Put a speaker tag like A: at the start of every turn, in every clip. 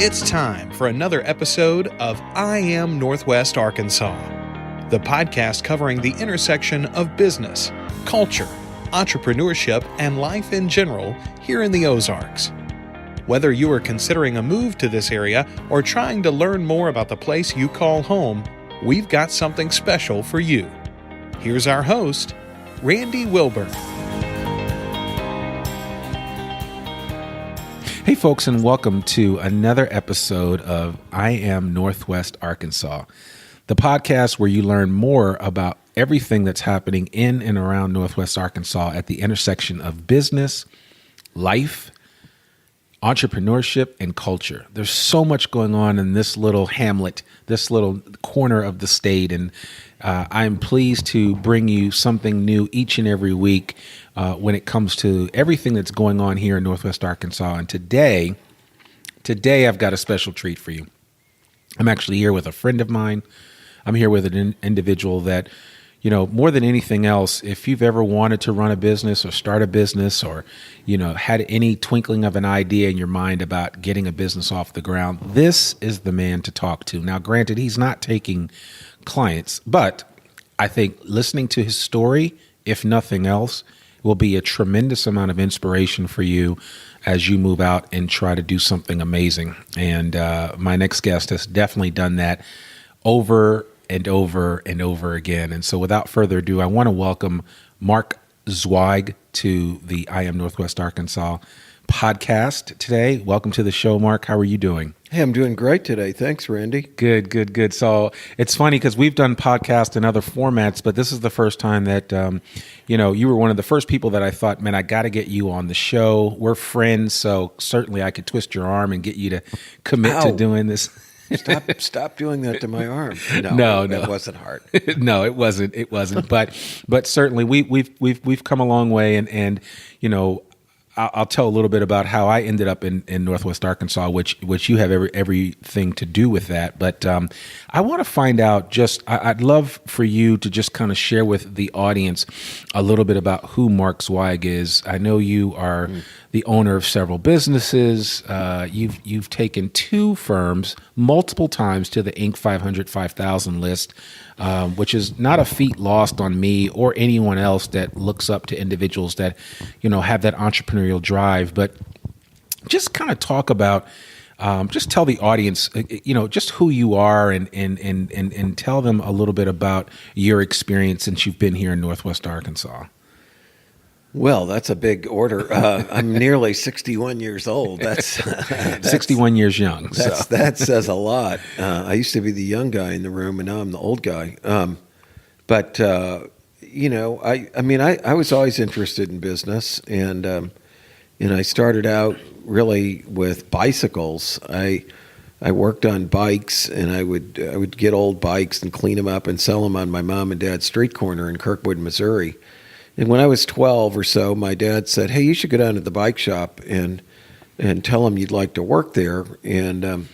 A: It's time for another episode of I Am Northwest Arkansas, the podcast covering the intersection of business, culture, entrepreneurship, and life in general here in the Ozarks. Whether you are considering a move to this area or trying to learn more about the place you call home, we've got something special for you. Here's our host, Randy Wilburn.
B: Hey folks, and welcome to another episode of I Am Northwest Arkansas, the podcast where you learn more about everything that's happening in and around Northwest Arkansas at the intersection of business, life, entrepreneurship, and culture. There's so much going on in this little hamlet, this little corner of the state, and I'm pleased to bring you something new each and every week when it comes to everything that's going on here in Northwest Arkansas. And today I've got a special treat for you. I'm actually here with a friend of mine. I'm here with an individual that, you know, more than anything else, if you've ever wanted to run a business or start a business or, you know, had any twinkling of an idea in your mind about getting a business off the ground, this is the man to talk to. Now, granted, he's not taking clients, but I think listening to his story, if nothing else, will be a tremendous amount of inspiration for you as you move out and try to do something amazing. And my next guest has definitely done that over and over and over again. And so without further ado, I want to welcome Mark Zweig to the I Am Northwest Arkansas podcast today. Welcome to the show, Mark. How are you doing?
C: Hey, I'm doing great today. Thanks, Randy.
B: Good. So it's funny because we've done podcasts in other formats, but this is the first time that, you were one of the first people that I thought, man, I got to get you on the show. We're friends, so certainly I could twist your arm and get you to commit to doing this.
C: Stop doing that to my arm.
B: No,
C: that wasn't hard.
B: No, it wasn't. But certainly we've come a long way, and you know, I'll tell a little bit about how I ended up in Northwest Arkansas, which you have everything to do with that. But I want to find out I'd love for you to just kind of share with the audience a little bit about who Mark Zweig is. I know you are the owner of several businesses. You've taken two firms multiple times to the Inc. 500, 5,000 list, which is not a feat lost on me or anyone else that looks up to individuals that, you know, have that entrepreneurial drive. But just kind of talk about, just tell the audience, just who you are and tell them a little bit about your experience since you've been here in Northwest Arkansas.
C: Well, that's a big order. I'm nearly 61 years old. That's
B: 61 years young.
C: That says a lot. I used to be the young guy in the room, and now I'm the old guy. I was always interested in business, and I started out really with bicycles. I worked on bikes, and I would get old bikes and clean them up and sell them on my mom and dad's street corner in Kirkwood, Missouri. And when I was 12 or so, my dad said, "Hey, you should go down to the bike shop and tell them you'd like to work there, and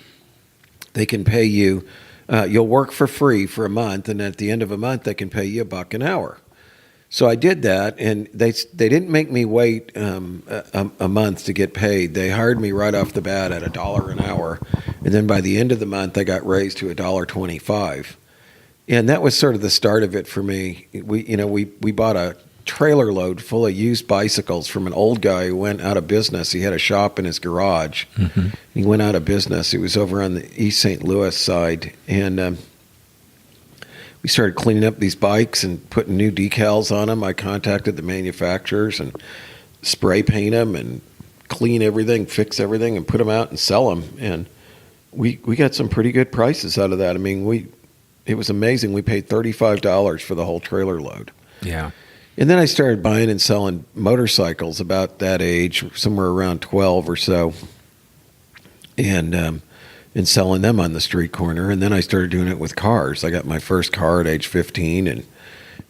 C: they can pay you. You'll work for free for a month, and at the end of a month, they can pay you $1 an hour." So I did that, and they didn't make me wait a month to get paid. They hired me right off the bat at $1 an hour, and then by the end of the month, I got raised to $1.25, and that was sort of the start of it for me. We bought a trailer load full of used bicycles from an old guy who went out of business. He had a shop in his garage. Mm-hmm. He went out of business. He was over on the East St. Louis side, and we started cleaning up these bikes and putting new decals on them. I contacted the manufacturers and spray paint them and clean everything, fix everything, and put them out and sell them. And we got some pretty good prices out of that. I mean, it was amazing. We paid $35 for the whole trailer load.
B: Yeah.
C: And then I started buying and selling motorcycles about that age, somewhere around 12 or so, and selling them on the street corner. And then I started doing it with cars. I got my first car at age 15,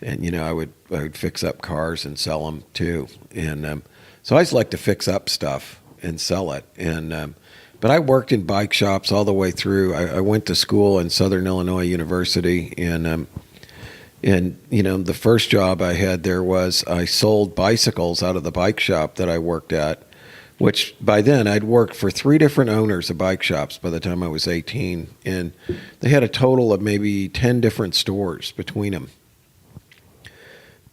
C: and I would fix up cars and sell them too. And so I just like to fix up stuff and sell it. And but I worked in bike shops all the way through. I went to school in Southern Illinois University, and the first job I had there was I sold bicycles out of the bike shop that I worked at which by then I'd worked for 3 different owners of bike shops by the time I was 18. And they had a total of maybe 10 different stores between them.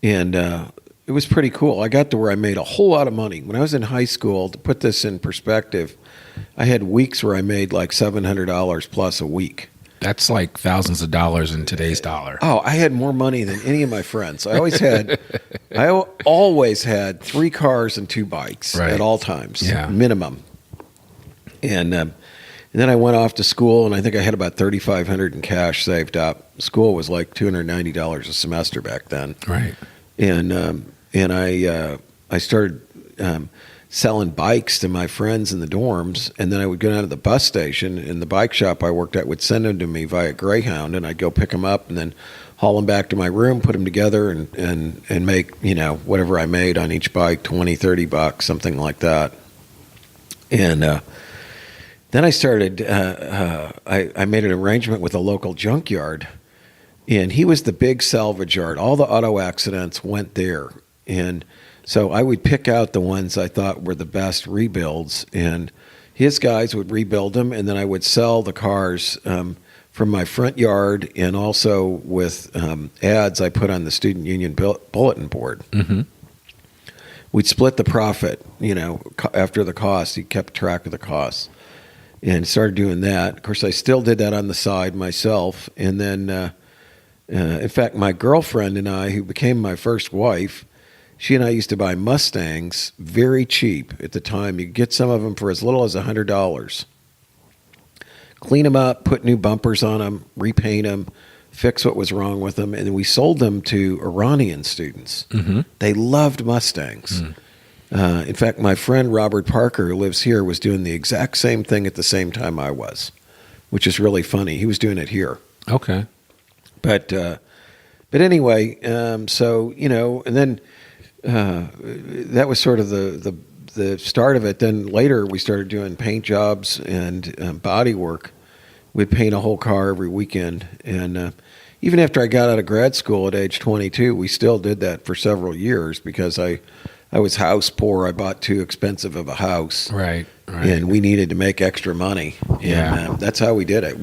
C: And it was pretty cool. I got to where I made a whole lot of money. When I was in high school, to put this in perspective, I had weeks where I made like $700 plus a week.
B: That's like thousands of dollars in today's dollar.
C: Oh, I had more money than any of my friends. I always had 3 cars and 2 bikes at all times, minimum. And then I went off to school, and I think I had about $3,500 in cash saved up. School was like $290 a semester back then.
B: Right.
C: And I started selling bikes to my friends in the dorms, and then I would go down to the bus station, and the bike shop I worked at would send them to me via Greyhound, and I'd go pick them up and then haul them back to my room, put them together, and make, whatever I made on each bike, $20, $30, something like that. And then I started, I made an arrangement with a local junkyard, and he was the big salvage yard. All the auto accidents went there. And so I would pick out the ones I thought were the best rebuilds, and his guys would rebuild them, and then I would sell the cars from my front yard, and also with ads I put on the student union bulletin board. Mm-hmm. We'd split the profit, after the cost. He kept track of the costs and started doing that. Of course, I still did that on the side myself. And then, in fact, my girlfriend and I, who became my first wife, she and I used to buy Mustangs very cheap at the time. You could get some of them for as little as $100. Clean them up, put new bumpers on them, repaint them, fix what was wrong with them, and we sold them to Iranian students. Mm-hmm. They loved Mustangs. In fact, my friend Robert Parker, who lives here, was doing the exact same thing at the same time I was, which is really funny. He was doing it here.
B: Okay.
C: But anyway, so, and then that was sort of the start of it. Then later we started doing paint jobs and body work. We'd paint a whole car every weekend. And even after I got out of grad school at age 22, we still did that for several years because I was house poor. I bought too expensive of a house.
B: Right.
C: And we needed to make extra money. And that's how we did it.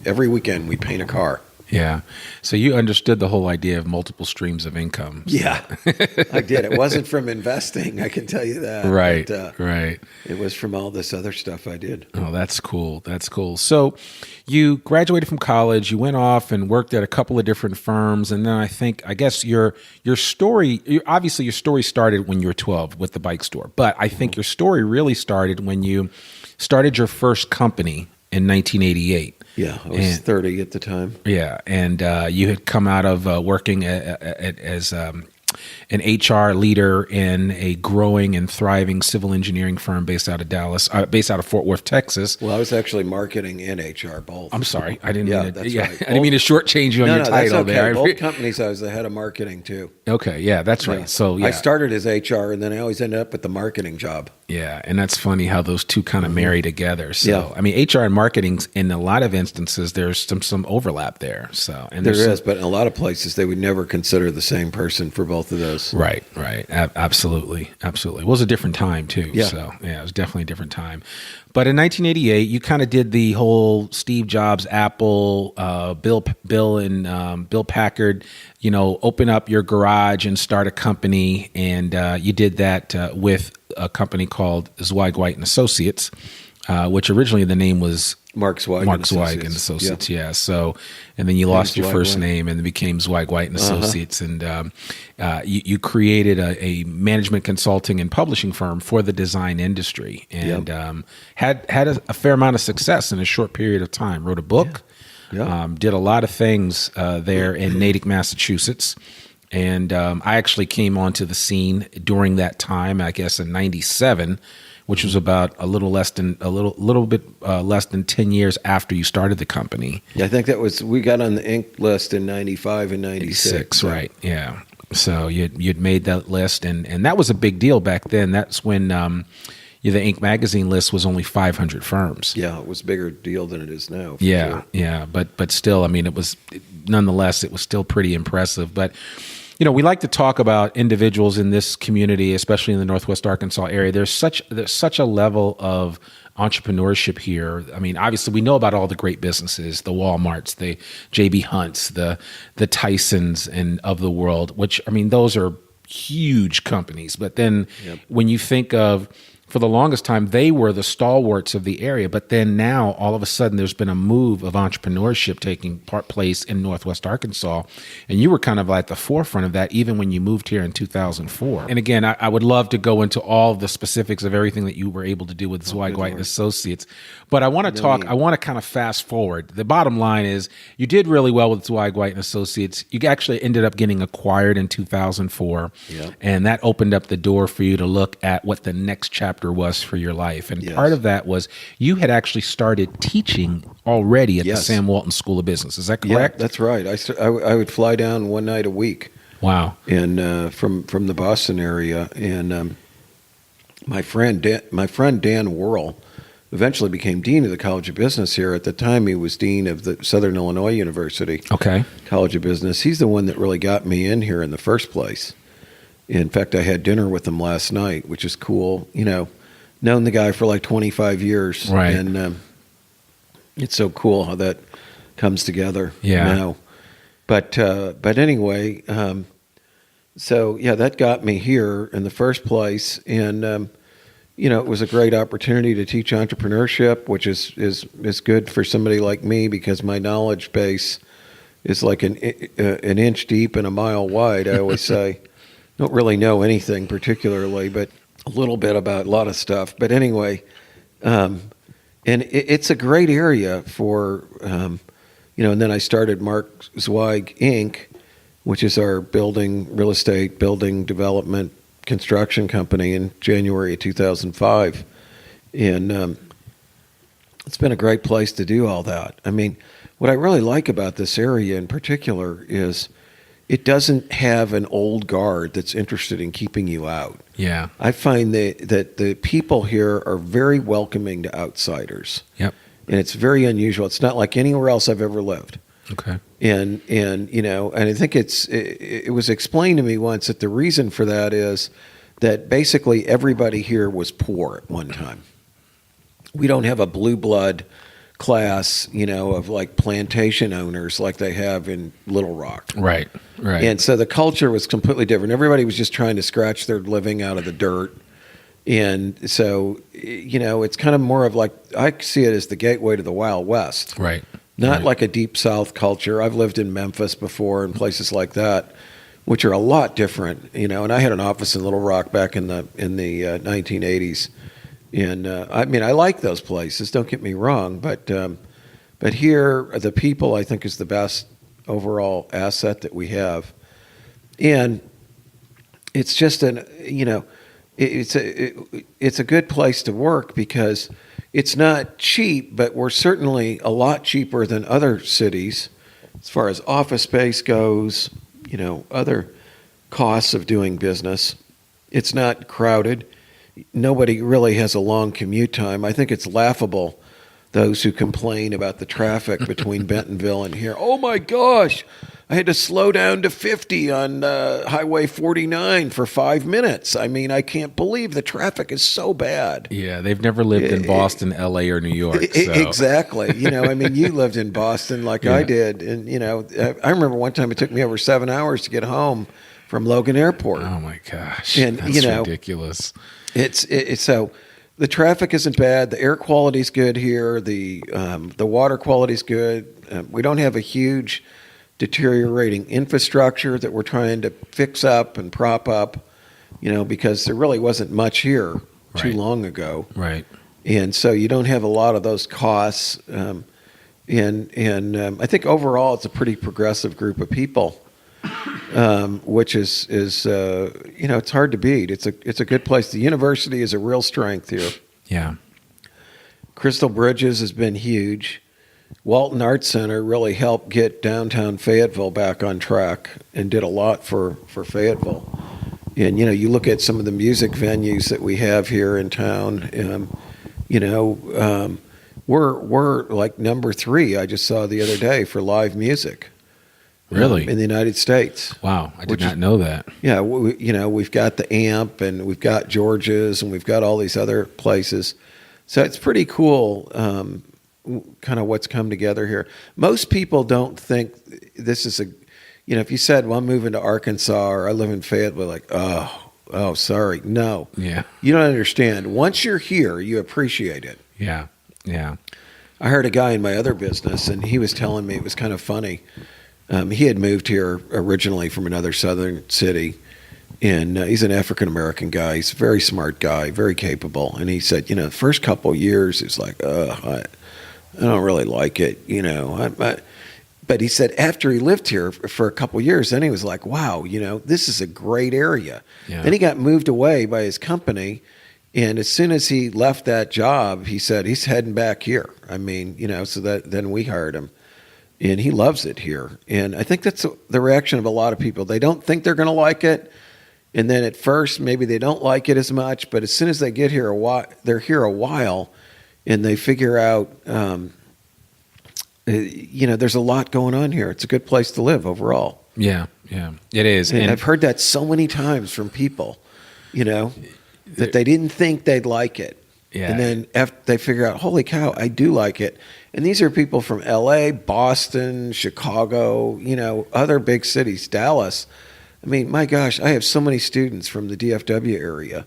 C: Every weekend we'd paint a car.
B: Yeah. So you understood the whole idea of multiple streams of income. So.
C: Yeah, I did. It wasn't from investing, I can tell you that.
B: Right,
C: but,
B: right.
C: It was from all this other stuff I did.
B: Oh, that's cool. That's cool. So you graduated from college, you went off and worked at a couple of different firms. And then I guess your story, obviously your story started when you were 12 with the bike store. But I think your story really started when you started your first company in 1988.
C: Yeah, I was 30 at the time.
B: Yeah, and you had come out of working as an HR leader in a growing and thriving civil engineering firm based out of Fort Worth, Texas.
C: Well, I was actually marketing and HR both.
B: I'm sorry, I didn't mean to.
C: That's
B: yeah,
C: right.
B: I didn't mean to shortchange you on your title
C: that's okay.
B: there.
C: Both companies, I was the head of marketing too.
B: Okay, yeah, that's right. So yeah,
C: I started as HR, and then I always ended up with the marketing job.
B: Yeah, and that's funny how those two kind of marry together. So I mean, HR and marketing, in a lot of instances, there's some overlap there. So and
C: there is, but in a lot of places, they would never consider the same person for both of those.
B: Right. Absolutely. It was a different time too.
C: Yeah.
B: So yeah, it was definitely a different time. But in 1988, you kind of did the whole Steve Jobs, Apple, Bill Packard, open up your garage and start a company. And you did that with a company called Zweig and Associates, which originally the name was
C: Mark Zweig
B: and Associates. Yeah. So, and then you lost your first name and it became Zweig and Associates. And you created a management consulting and publishing firm for the design industry, and had a fair amount of success in a short period of time. Wrote a book, did a lot of things there in Natick, Massachusetts. And I actually came onto the scene during that time, I guess in '97. Which was about a little bit less than 10 years after you started the company.
C: Yeah, I think we got on the Inc. list in 95 and 96.
B: Right, yeah. So you'd made that list, and that was a big deal back then. That's when the Inc. magazine list was only 500 firms.
C: Yeah, it was a bigger deal than it is now.
B: Yeah, but still, I mean, nonetheless, it was still pretty impressive. But We like to talk about individuals in this community, especially in the Northwest Arkansas area. There's such a level of entrepreneurship here. I mean, obviously, we know about all the great businesses, the Walmarts, the J.B. Hunts, the Tysons and of the world, which, I mean, those are huge companies. But then when you think of, for the longest time, they were the stalwarts of the area. But then now, all of a sudden, there's been a move of entrepreneurship taking place in Northwest Arkansas. And you were kind of at the forefront of that even when you moved here in 2004. And again, I would love to go into all the specifics of everything that you were able to do with Zweig White and Associates. But I want to I want to kind of fast forward. The bottom line is you did really well with Zweig White and Associates. You actually ended up getting acquired in 2004. And that opened up the door for you to look at what the next chapter was for your life. And part of that was you had actually started teaching already at the Sam Walton School of Business. Is that correct?
C: Yeah, that's right. I would fly down one night a week.
B: Wow.
C: And from the Boston area. And my friend Dan Worrell eventually became dean of the College of Business here. At the time, he was dean of the Southern Illinois University College of Business. He's the one that really got me in here in the first place. In fact, I had dinner with him last night, which is cool. Known the guy for like 25 years.
B: Right.
C: And it's so cool how that comes together now. But anyway, so that got me here in the first place. And, it was a great opportunity to teach entrepreneurship, which is good for somebody like me because my knowledge base is like an inch deep and a mile wide, I always say. Don't really know anything particularly, but a little bit about a lot of stuff. But anyway, and it's a great area for, and then I started Mark Zweig Inc., which is our real estate building development construction company in January of 2005. And it's been a great place to do all that. I mean, what I really like about this area in particular is it doesn't have an old guard that's interested in keeping you out.
B: Yeah.
C: I find that the people here are very welcoming to outsiders.
B: Yep.
C: And it's very unusual. It's not like anywhere else I've ever lived.
B: Okay.
C: And I think it was explained to me once that the reason for that is that basically everybody here was poor at one time. We don't have a blue blood class, of like plantation owners like they have in Little Rock.
B: Right.
C: And so the culture was completely different. Everybody was just trying to scratch their living out of the dirt. And so, it's kind of more of like, I see it as the gateway to the Wild West.
B: Right.
C: Not like a deep South culture. I've lived in Memphis before and places like that, which are a lot different, and I had an office in Little Rock back in the 1980s. And I like those places, don't get me wrong, but here the people I think is the best overall asset that we have. And it's just it's a good place to work because it's not cheap, but we're certainly a lot cheaper than other cities as far as office space goes, other costs of doing business. It's not crowded. Nobody really has a long commute time. I think it's laughable, those who complain about the traffic between Bentonville and here. Oh my gosh, I had to slow down to 50 on Highway 49 for 5 minutes. I mean, I can't believe the traffic is so bad.
B: Yeah, they've never lived in Boston, LA, or New York. So.
C: Exactly. You lived in Boston like I did. And, I remember one time it took me over 7 hours to get home from Logan Airport.
B: Oh my gosh.
C: And,
B: that's ridiculous.
C: It's so the traffic isn't bad. The air quality's good here. The water quality's good. We don't have a huge deteriorating infrastructure that we're trying to fix up and prop up, because there really wasn't much here too long ago.
B: Right.
C: And so you don't have a lot of those costs. And I think overall it's a pretty progressive group of people. Which is it's hard to beat. It's a good place. The university is a real strength here.
B: Yeah.
C: Crystal Bridges has been huge. Walton Arts Center really helped get downtown Fayetteville back on track and did a lot for Fayetteville. And you look at some of the music venues that we have here in town. We're like number 3. I just saw the other day for live music.
B: Really?
C: in the United States.
B: Wow, I did not know that.
C: Yeah, we've got the AMP, and we've got George's, and we've got all these other places. So it's pretty cool, kind of what's come together here. Most people don't think this is if you said, well, I'm moving to Arkansas or I live in Fayetteville, like, oh, sorry. No.
B: Yeah.
C: You don't understand. Once you're here, you appreciate it.
B: Yeah. Yeah.
C: I heard a guy in my other business, and he was telling me, it was kind of funny. He had moved here originally from another southern city, and he's an African-American guy. He's a very smart guy, very capable. And he said, the first couple of years, it's like, I don't really like it, But he said after he lived here for a couple of years, then he was like, wow, this is a great area.
B: Yeah.
C: Then he got moved away by his company. And as soon as he left that job, he said he's heading back here. So then we hired him. And he loves it here. And I think that's the reaction of a lot of people. They don't think they're going to like it. And then at first, maybe they don't like it as much. But as soon as they get here they're here a while, and they figure out, there's a lot going on here. It's a good place to live overall.
B: Yeah, it is.
C: And I've heard that so many times from people, that they didn't think they'd like it.
B: Yeah.
C: And then after they figure out, holy cow, I do like it. And these are people from LA, Boston, Chicago, other big cities, Dallas. My gosh, I have so many students from the DFW area,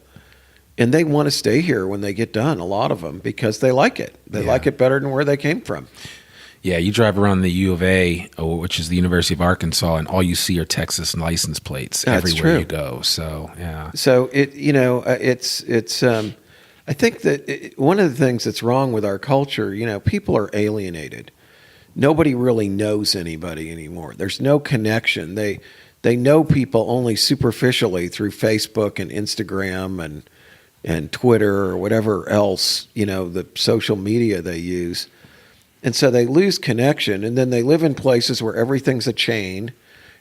C: and they want to stay here when they get done, a lot of them, because they like it. They like it better than where they came from.
B: Yeah, you drive around the U of A, which is the University of Arkansas, and all you see are Texas license plates everywhere you go. So, yeah.
C: So it's I think that one of the things that's wrong with our culture, people are alienated. Nobody really knows anybody anymore. There's no connection. They know people only superficially through Facebook and Instagram and Twitter or whatever else, the social media they use. And so they lose connection, and then they live in places where everything's a chain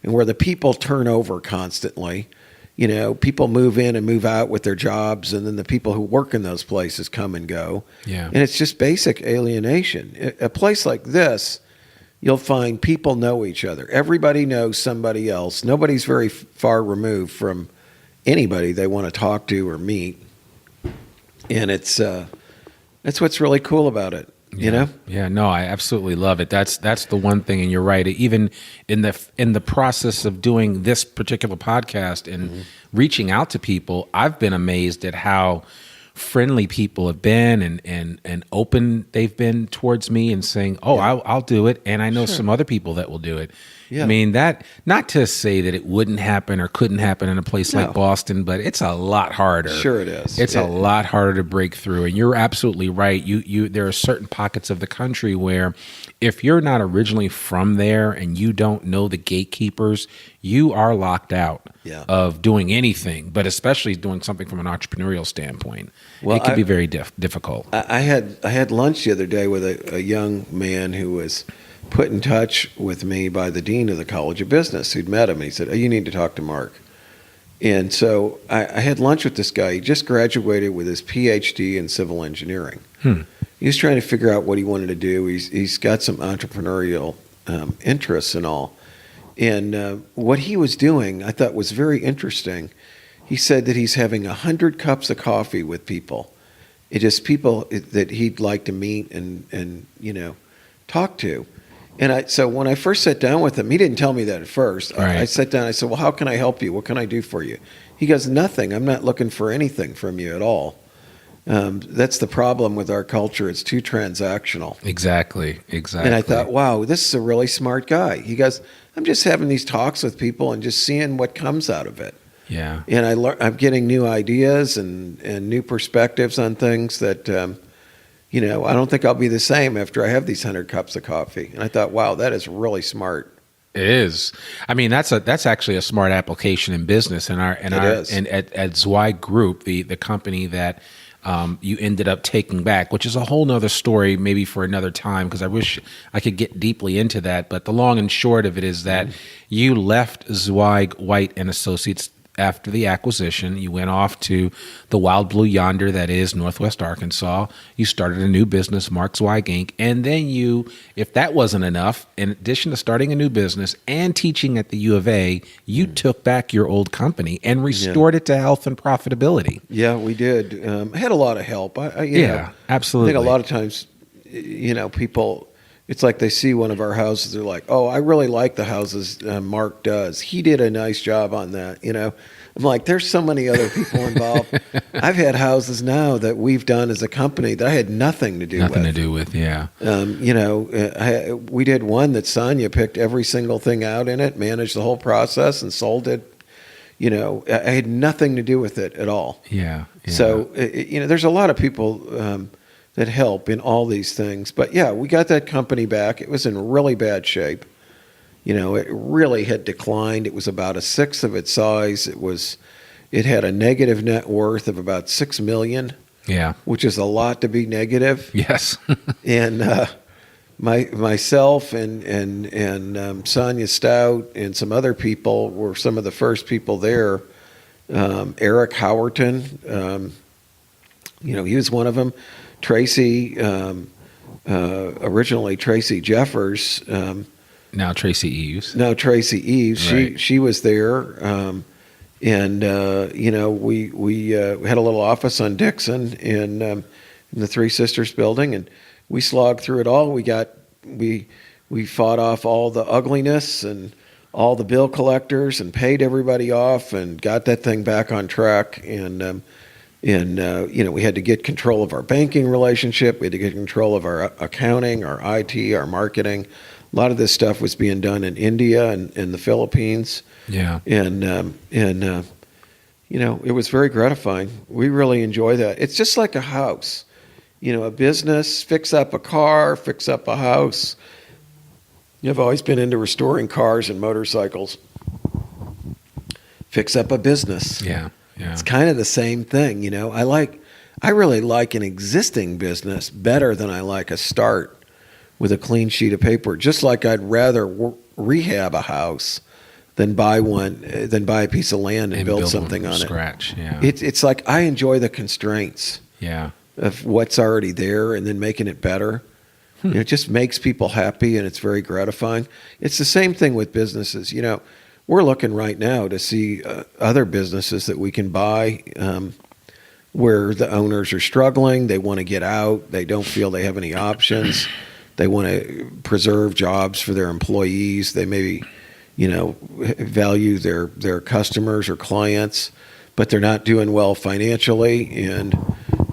C: and where the people turn over constantly. People move in and move out with their jobs, and then the people who work in those places come and go.
B: Yeah.
C: And it's just basic alienation. A place like this, you'll find people know each other. Everybody knows somebody else. Nobody's very far removed from anybody they want to talk to or meet. And that's what's really cool about it.
B: Yeah, no, I absolutely love it. That's the one thing, and you're right. Even in the process of doing this particular podcast and reaching out to people, I've been amazed at how friendly people have been and open they've been towards me and saying, "Oh, yeah. I'll do it," and I know some other people that will do it. Yeah. That, not to say that it wouldn't happen or couldn't happen in a place like Boston, but it's a lot harder.
C: Sure it is.
B: It's a lot harder to break through, and you're absolutely right. There are certain pockets of the country where if you're not originally from there and you don't know the gatekeepers, you are locked out of doing anything, but especially doing something from an entrepreneurial standpoint. Well, it can be very difficult.
C: I had lunch the other day with a young man who was put in touch with me by the dean of the College of Business, who'd met him. He said, you need to talk to Mark. And so I had lunch with this guy. He just graduated with his PhD in civil engineering. He was trying to figure out what he wanted to do. He's got some entrepreneurial interests and all. And what he was doing, I thought was very interesting. He said that he's having 100 cups of coffee with people. It just people that he'd like to meet and talk to. And so when I first sat down with him, he didn't tell me that at first. Right. I sat down, I said, well, how can I help you? What can I do for you? He goes, nothing. I'm not looking for anything from you at all. That's the problem with our culture. It's too transactional.
B: Exactly.
C: And I thought, wow, this is a really smart guy. He goes, I'm just having these talks with people and just seeing what comes out of it.
B: Yeah.
C: And I'm getting new ideas and new perspectives on things that, I don't think I'll be the same after I have these 100 cups of coffee. And I thought, wow, that is really smart.
B: It is. That's actually a smart application in business. And at Zweig Group, the company that you ended up taking back, which is a whole nother story, maybe for another time, because I wish I could get deeply into that. But the long and short of it is that you left Zweig White and Associates after the acquisition, you went off to the wild blue yonder that is Northwest Arkansas. You started a new business, Mark Zweig Inc. And then you, if that wasn't enough, in addition to starting a new business and teaching at the U of A, you took back your old company and restored it to health and profitability.
C: Yeah, we did. I had a lot of help.
B: Absolutely.
C: I think a lot of times, people, it's like they see one of our houses, they're like, oh, I really like the houses Mark does. He did a nice job on that, I'm like, there's so many other people involved. I've had houses now that we've done as a company that I had nothing to do with.
B: Nothing to do with, yeah.
C: We did one that Sonia picked every single thing out in it, managed the whole process, and sold it. I had nothing to do with it at all.
B: Yeah.
C: So, there's a lot of people that help in all these things. But yeah, we got that company back. It was in really bad shape. It really had declined. It was about a sixth of its size. It had a negative net worth of about $6 million.
B: Yeah.
C: Which is a lot to be negative.
B: Yes.
C: And myself and Sonia Stout and some other people were some of the first people there. Eric Howerton, he was one of them. Tracy, originally Tracy Jeffers.
B: Now Tracy Eves.
C: Right. She was there. We had a little office on Dixon in the Three Sisters building, and we slogged through it all. We fought off all the ugliness and all the bill collectors and paid everybody off and got that thing back on track. And we had to get control of our banking relationship. We had to get control of our accounting, our IT, our marketing. A lot of this stuff was being done in India and in the Philippines.
B: Yeah.
C: And it was very gratifying. We really enjoy that. It's just like a house. A business, fix up a car, fix up a house. I've always been into restoring cars and motorcycles. Fix up a business.
B: Yeah. Yeah.
C: It's kind of the same thing, I really like an existing business better than I like a start with a clean sheet of paper. Just like I'd rather rehab a house than buy a piece of land and build something on
B: scratch.
C: it.
B: Yeah.
C: It's like I enjoy the constraints.
B: Yeah.
C: Of what's already there and then making it better. It just makes people happy, and it's very gratifying. It's the same thing with businesses. We're looking right now to see other businesses that we can buy where the owners are struggling. They want to get out. They don't feel they have any options. They want to preserve jobs for their employees. They maybe, value their customers or clients, but they're not doing well financially, and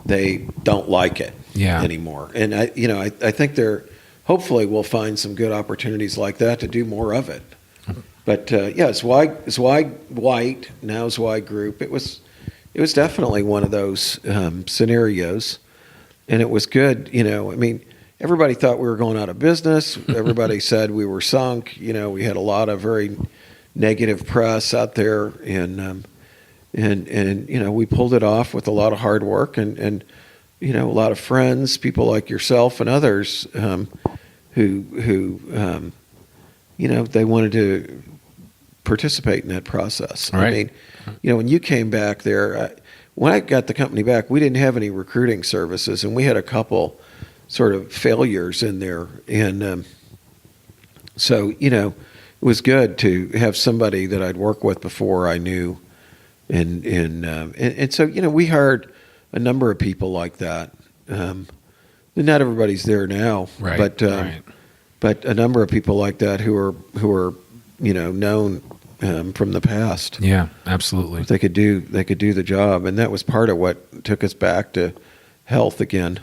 C: they don't like it anymore. And I think hopefully we'll find some good opportunities like that to do more of it. But Zweig White, now Zweig Group. It was definitely one of those scenarios, and it was good. Everybody thought we were going out of business. Everybody said we were sunk. We had a lot of very negative press out there, and we pulled it off with a lot of hard work and a lot of friends, people like yourself and others who they wanted to participate in that process.
B: Right.
C: When you came back there, when I got the company back, we didn't have any recruiting services, and we had a couple sort of failures in there. And so, it was good to have somebody that I'd worked with before I knew. And so, we hired a number of people like that. Not everybody's there now,
B: right,
C: but a number of people like that who are known from the past.
B: Yeah, absolutely.
C: They could do the job, and that was part of what took us back to health again.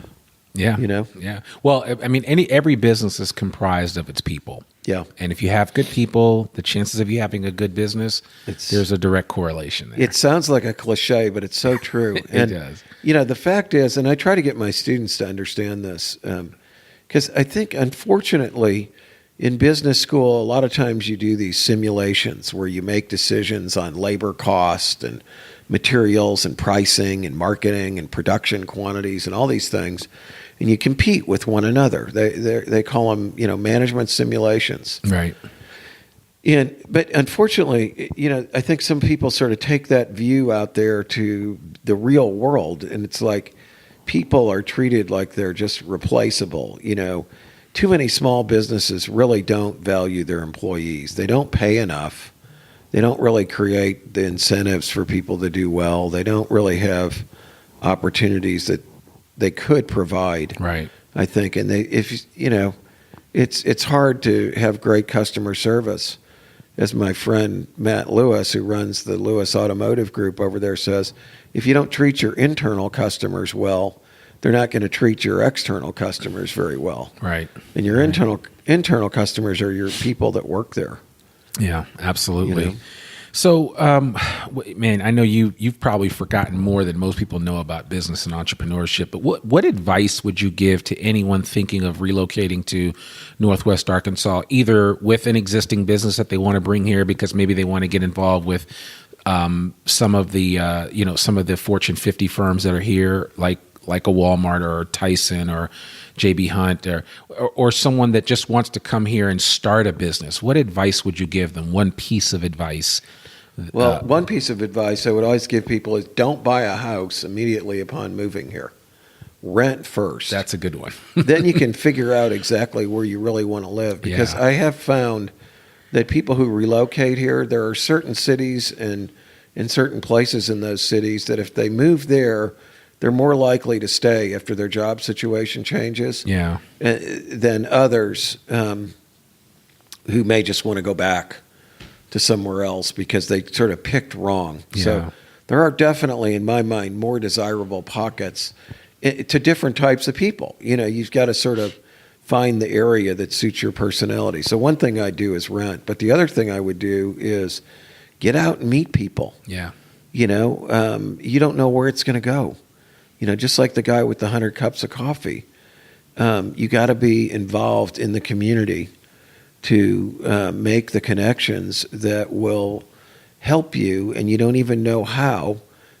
B: Yeah. Yeah. Well, every business is comprised of its people.
C: Yeah.
B: And if you have good people, the chances of you having a good business, there's a direct correlation there.
C: It sounds like a cliche, but it's so true.
B: It does.
C: The fact is, and I try to get my students to understand this, because I think, unfortunately, in business school, a lot of times you do these simulations where you make decisions on labor cost and materials and pricing and marketing and production quantities and all these things, and you compete with one another. They call them management simulations.
B: Right.
C: But unfortunately, I think some people sort of take that view out there to the real world, and it's like people are treated like they're just replaceable. Too many small businesses really don't value their employees. They don't pay enough. They don't really create the incentives for people to do well. They don't really have opportunities that they could provide.
B: Right.
C: I think, and it's hard to have great customer service. As my friend Matt Lewis, who runs the Lewis Automotive Group over there, says, if you don't treat your internal customers well, they're not going to treat your external customers very well.
B: Right.
C: And your internal customers are your people that work there.
B: Yeah, absolutely. So, man, I know you've probably forgotten more than most people know about business and entrepreneurship, but what advice would you give to anyone thinking of relocating to Northwest Arkansas, either with an existing business that they want to bring here because maybe they want to get involved with some of the Fortune 50 firms that are here, like a Walmart or Tyson or J.B. Hunt, or someone that just wants to come here and start a business? What advice would you give them? One piece of advice.
C: Well, one piece of advice I would always give people is don't buy a house immediately upon moving here. Rent first.
B: That's a good one.
C: Then you can figure out exactly where you really want to live. Because I have found that people who relocate here, there are certain cities and certain places in those cities that if they move there, they're more likely to stay after their job situation changes than others who may just want to go back to somewhere else because they sort of picked wrong.
B: Yeah.
C: So there are definitely, in my mind, more desirable pockets to different types of people. You've got to sort of find the area that suits your personality. So one thing I do is rent, but the other thing I would do is get out and meet people.
B: Yeah.
C: You don't know where it's going to go. Just like the guy with the 100 cups of coffee, you got to be involved in the community to make the connections that will help you, and you don't even know how.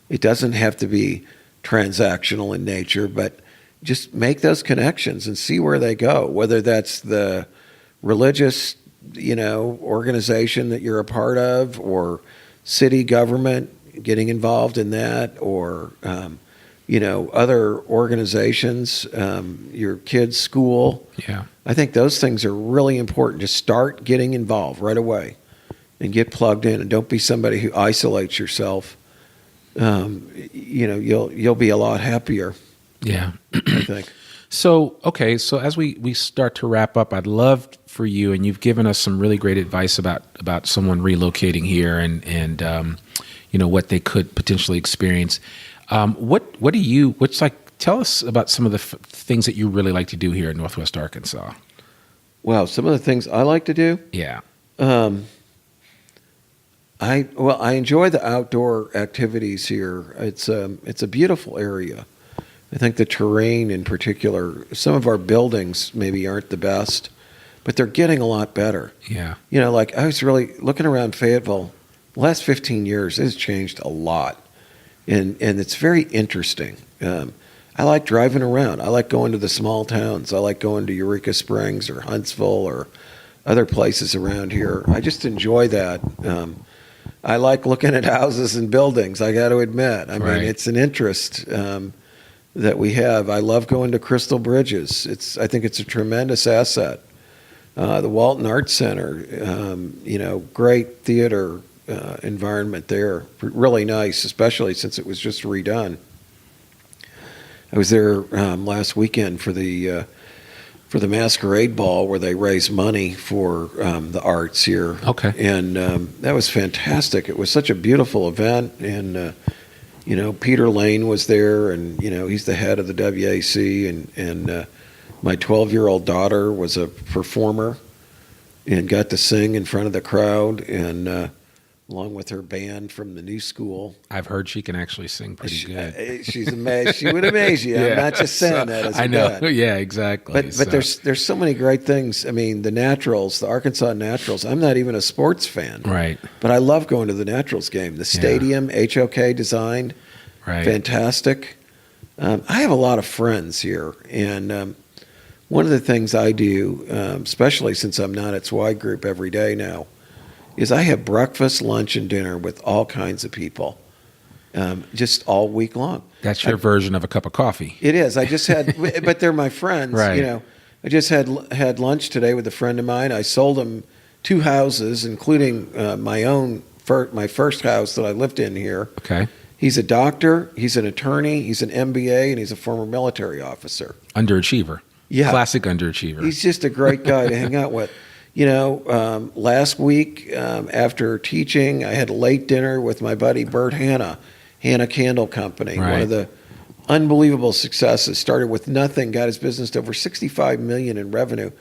C: It doesn't have to be transactional in nature, but just make those connections and see where they go, whether that's the religious, organization that you're a part of, or city government, getting involved in that, or other organizations, your kids' school.
B: Yeah.
C: I think those things are really important. Just start getting involved right away and get plugged in, and don't be somebody who isolates yourself. You'll be a lot happier.
B: Yeah.
C: I think.
B: So as we start to wrap up, I'd love for you, and you've given us some really great advice about someone relocating here and what they could potentially experience. Tell us about some of the things that you really like to do here in Northwest Arkansas.
C: Wow, some of the things I like to do?
B: Yeah.
C: I enjoy the outdoor activities here. It's a beautiful area. I think the terrain in particular, some of our buildings maybe aren't the best, but they're getting a lot better.
B: Yeah.
C: I was really looking around Fayetteville. The last 15 years, it has changed a lot. And it's very interesting. I like driving around. I like going to the small towns. I like going to Eureka Springs or Huntsville or other places around here. I just enjoy that. I like looking at houses and buildings, I got to admit. I mean, it's an interest that we have. I love going to Crystal Bridges. I think it's a tremendous asset. The Walton Arts Center, great theater environment there. Really nice, especially since it was just redone. I was there last weekend for the Masquerade Ball, where they raise money for the arts here.
B: Okay.
C: And that was fantastic. It was such a beautiful event. And, Peter Lane was there, and, he's the head of the WAC. And my 12-year-old daughter was a performer and got to sing in front of the crowd, and along with her band from the new school.
B: I've heard she can actually sing pretty good.
C: She's amazed. She would amaze you. I'm not just saying that as a
B: I know.
C: dad.
B: Yeah, exactly.
C: But there's so many great things. I mean, the Naturals, the Arkansas Naturals. I'm not even a sports fan.
B: Right.
C: But I love going to the Naturals game. The stadium, HOK designed, fantastic. I have a lot of friends here, and one of the things I do, especially since I'm not at Zweig Group every day now, is I have breakfast, lunch, and dinner with all kinds of people, just all week long.
B: That's your version of a cup of coffee.
C: It is. I just had, but they're my friends.
B: Right.
C: You know, I just had lunch today with a friend of mine. I sold him 2 houses, including my first house that I lived in here.
B: Okay.
C: He's a doctor. He's an attorney. He's an MBA, and he's a former military officer.
B: Underachiever.
C: Yeah.
B: Classic underachiever.
C: He's just a great guy to hang out with. You know, last week after teaching, I had a late dinner with my buddy Bert Hanna Candle Company,
B: Right.
C: one of the unbelievable successes. Started with nothing, got his business to over $65 million in revenue,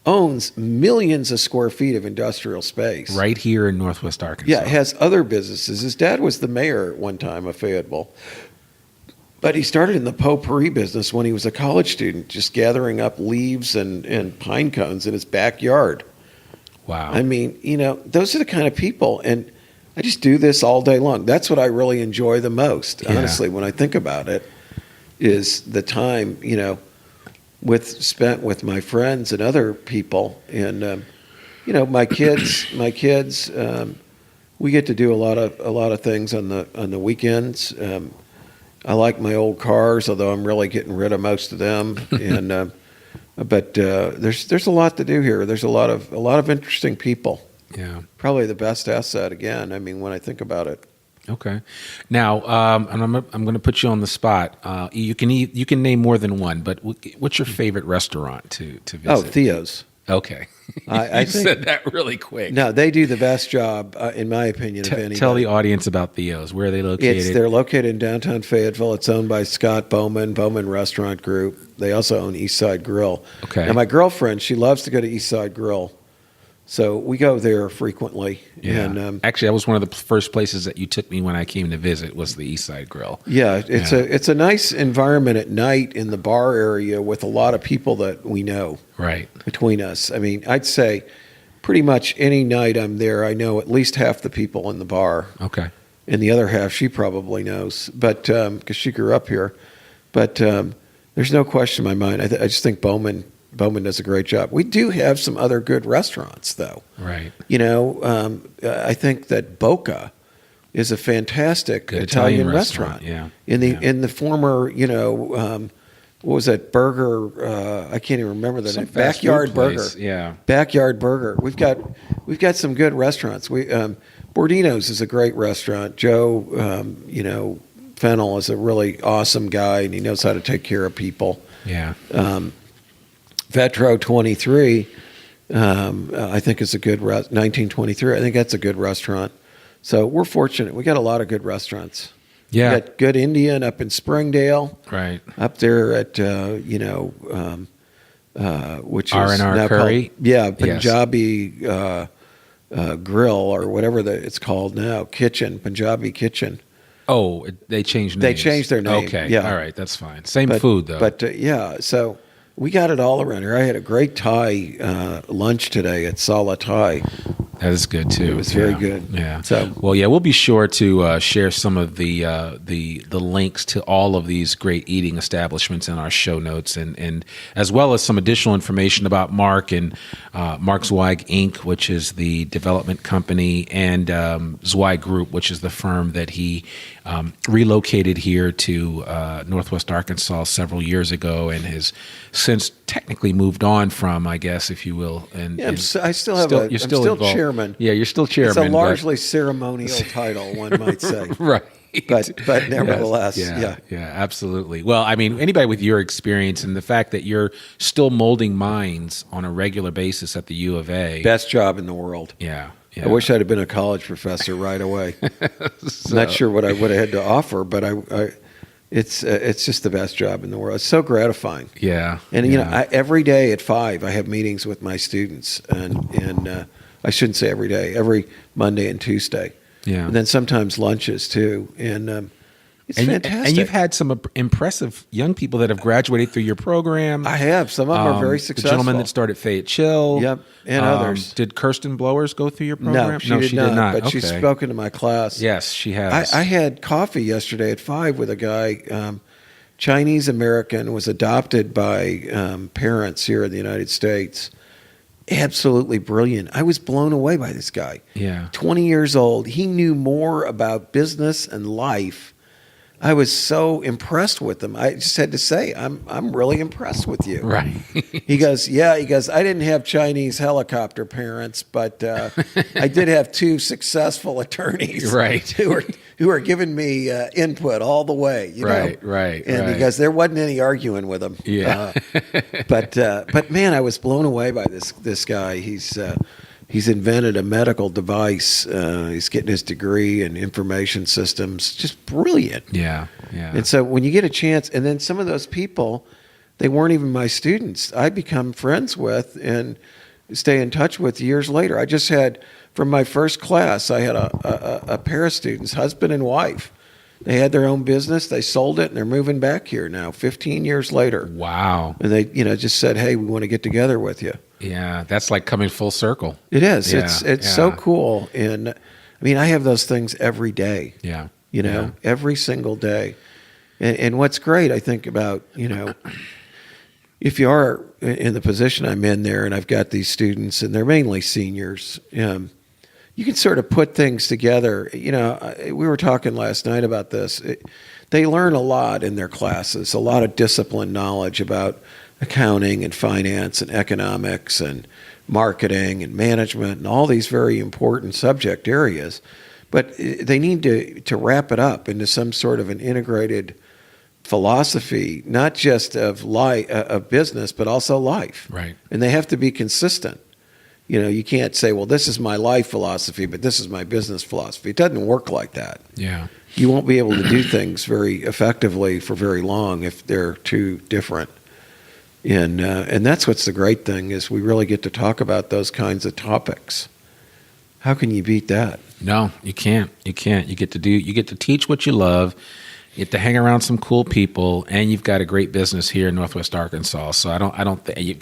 C: owns millions of square feet of industrial space.
B: Right here in Northwest Arkansas.
C: Yeah, has other businesses. His dad was the mayor at one time of Fayetteville. But he started in the potpourri business when he was a college student, just gathering up leaves and pine cones in his backyard.
B: Wow.
C: I mean, you know, those are the kind of people, and I just do this all day long. That's what I really enjoy the most, honestly, when I think about it, is the time, you know, spent with my friends and other people. And, you know, my kids, we get to do a lot of things on the weekends. I like my old cars, although I'm really getting rid of most of them. And but there's a lot to do here. There's a lot of interesting people.
B: Yeah.
C: Probably the best asset again. I mean, when I think about it.
B: Okay. Now, and I'm going to put you on the spot. You can name more than one, but what's your favorite restaurant to visit?
C: Oh, Theo's.
B: Okay.
C: I
B: You
C: think,
B: said that really quick.
C: No, they do the best job, in my opinion, of anybody.
B: Tell the audience about Theo's. Where are they located?
C: They're located in downtown Fayetteville. It's owned by Scott Bowman Restaurant Group. They also own East Side Grill.
B: Okay.
C: Now, my girlfriend, she loves to go to East Side Grill. So we go there frequently.
B: Yeah.
C: And,
B: actually, that was one of the first places that you took me when I came to visit was the East Side Grill.
C: yeah, it's a nice environment at night in the bar area with a lot of people that we know.
B: Right.
C: Between us. I mean, I'd say pretty much any night I'm there, I know at least half the people in the bar.
B: Okay.
C: And the other half she probably knows, but because she grew up here. But there's no question in my mind. I just think Bowman does a great job. We do have some other good restaurants, though.
B: Right.
C: You know, I think that Boca is a fantastic
B: Good
C: Italian restaurant.
B: Yeah.
C: In the former, you know, what was that burger? I can't even remember the
B: Some
C: name.
B: fast
C: Backyard
B: food
C: Burger.
B: place, yeah.
C: Backyard Burger. We've got some good restaurants. Bordino's is a great restaurant. Joe, you know, Fennell is a really awesome guy, and he knows how to take care of people.
B: Yeah.
C: Vetro 23, I think is a good 1923. I think that's a good restaurant. So we're fortunate. We got a lot of good restaurants.
B: Yeah.
C: We got good Indian up in Springdale.
B: Right.
C: Up there at you know, which is
B: R&R
C: now
B: Curry.
C: called, yeah,
B: Yes.
C: Punjabi Grill or whatever it's called now. Punjabi Kitchen.
B: Oh, they changed names.
C: They changed their name.
B: Okay.
C: Yeah.
B: All right. That's fine. Same food, though.
C: But yeah, so we got it all around here. I had a great Thai lunch today at Sala Thai.
B: That is good too.
C: It was very good.
B: Yeah.
C: So,
B: well, yeah, we'll be sure to share some of the links to all of these great eating establishments in our show notes, and as well as some additional information about Mark and Mark Zweig Inc., which is the development company, and Zweig Group, which is the firm that he relocated here to Northwest Arkansas several years ago, and has since technically moved on from, I guess, if you will. And
C: yeah, I still have
B: you're
C: I'm
B: still
C: still
B: involved.
C: chairman.
B: Yeah, you're still chairman.
C: It's a
B: but-
C: largely ceremonial title, one might say.
B: right.
C: But nevertheless,
B: Yes. Yeah, absolutely. Well, I mean, anybody with your experience and the fact that you're still molding minds on a regular basis at the U of A.
C: Best job in the world.
B: Yeah.
C: I wish I'd have been a college professor right away. Not sure what I would have had to offer, but it's just the best job in the world. It's so gratifying.
B: Yeah.
C: And you know, every day at 5, I have meetings with my students, and I shouldn't say every day, every Monday and Tuesday.
B: Yeah.
C: And then sometimes lunches too, and it's fantastic.
B: And you've had some impressive young people that have graduated through your program.
C: I have. Some of them are very successful.
B: The gentleman that started Fayette Chill.
C: Yep, and others.
B: Did Kirsten Blowers go through your program?
C: No, she did not. But
B: Okay.
C: she's spoken to my class.
B: Yes, she has.
C: I had coffee yesterday at 5 with a guy, Chinese American, was adopted by parents here in the United States, absolutely brilliant. I was blown away by this guy.
B: Yeah.
C: 20 years old. He knew more about business and life. I was so impressed with him. I just had to say, I'm really impressed with you.
B: Right.
C: He goes, yeah. He goes, I didn't have Chinese helicopter parents, but I did have two successful attorneys,
B: Right.
C: who are giving me input all the way. You know?
B: Right.
C: And he goes, there wasn't any arguing with him.
B: Yeah.
C: But man, I was blown away by this guy. He's invented a medical device. He's getting his degree in information systems. Just brilliant.
B: Yeah.
C: And so when you get a chance, and then some of those people, they weren't even my students. I become friends with and stay in touch with years later. I just had, from my first class, I had a pair of students, husband and wife. They had their own business. They sold it, and they're moving back here now, 15 years later.
B: Wow.
C: And they, just said, hey, we want to get together with you.
B: Yeah, that's like coming full circle.
C: It is.
B: Yeah,
C: It's so cool. And I mean, I have those things every day.
B: Yeah.
C: Every single day. And what's great, I think, about, if you are in the position I'm in there, and I've got these students, and they're mainly seniors, you can sort of put things together. We were talking last night about this. They learn a lot in their classes, a lot of discipline knowledge about accounting and finance and economics and marketing and management and all these very important subject areas. But they need to wrap it up into some sort of an integrated philosophy, not just of business, but also life.
B: Right.
C: And they have to be consistent. You can't say, well, this is my life philosophy, but this is my business philosophy. It doesn't work like that.
B: Yeah.
C: You won't be able to do things very effectively for very long if they're too different. And that's what's the great thing, is we really get to talk about those kinds of topics. How can you beat that?
B: No, you can't. You get to teach what you love. You get to hang around some cool people, and you've got a great business here in Northwest Arkansas. So I don't think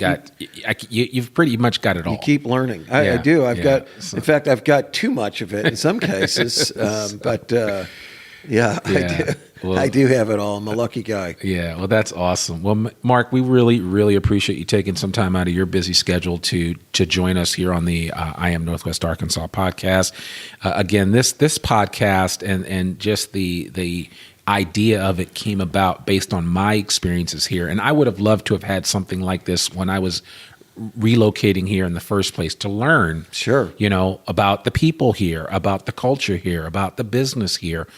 B: you've pretty much got it all.
C: You keep learning. I do. In fact, I've got too much of it in some cases. But I do. Well, I do have it all. I'm a lucky guy.
B: Yeah, well, that's awesome. Well, Mark, we really, really appreciate you taking some time out of your busy schedule to join us here on the I Am Northwest Arkansas podcast. Again, this podcast and just the idea of it came about based on my experiences here. And I would have loved to have had something like this when I was relocating here in the first place, to learn, about the people here, about the culture here, about the business here.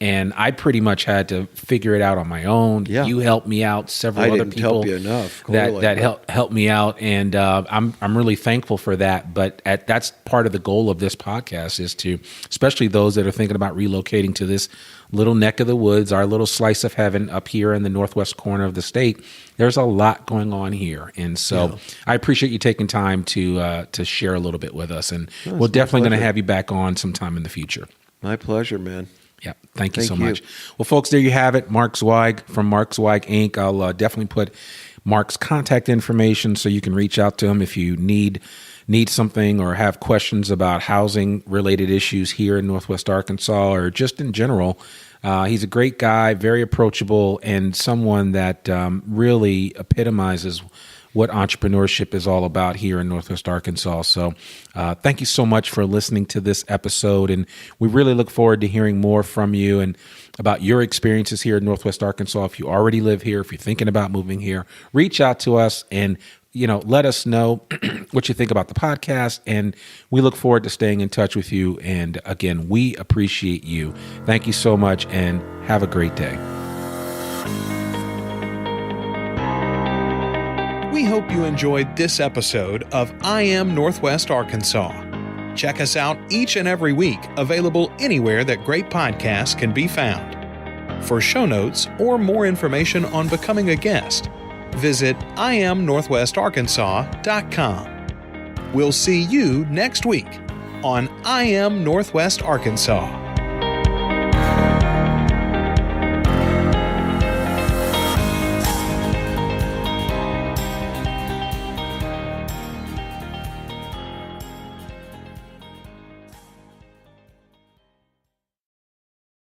B: And I pretty much had to figure it out on my own. Yeah. You helped me out. Several other people
C: help you enough,
B: that helped me out, and I'm really thankful for that. But that's part of the goal of this podcast, is to, especially those that are thinking about relocating to this little neck of the woods, our little slice of heaven up here in the northwest corner of the state. There's a lot going on here, and so I appreciate you taking time to share a little bit with us. And we're definitely going to have you back on sometime in the future.
C: My pleasure, man.
B: Yeah, thank you so much. Well, folks, there you have it. Mark Zweig from Mark Zweig Inc. I'll definitely put Mark's contact information so you can reach out to him if you need something or have questions about housing-related issues here in Northwest Arkansas, or just in general. He's a great guy, very approachable, and someone that really epitomizes what entrepreneurship is all about here in Northwest Arkansas. So thank you so much for listening to this episode. And we really look forward to hearing more from you and about your experiences here in Northwest Arkansas. If you already live here, if you're thinking about moving here, reach out to us and let us know what you think about the podcast. And we look forward to staying in touch with you. And again, we appreciate you. Thank you so much, and have a great day.
A: We hope you enjoyed this episode of I Am Northwest Arkansas. Check us out each and every week, available anywhere that great podcasts can be found. For show notes or more information on becoming a guest, visit IamNorthwestArkansas.com. We'll see you next week on I Am Northwest Arkansas.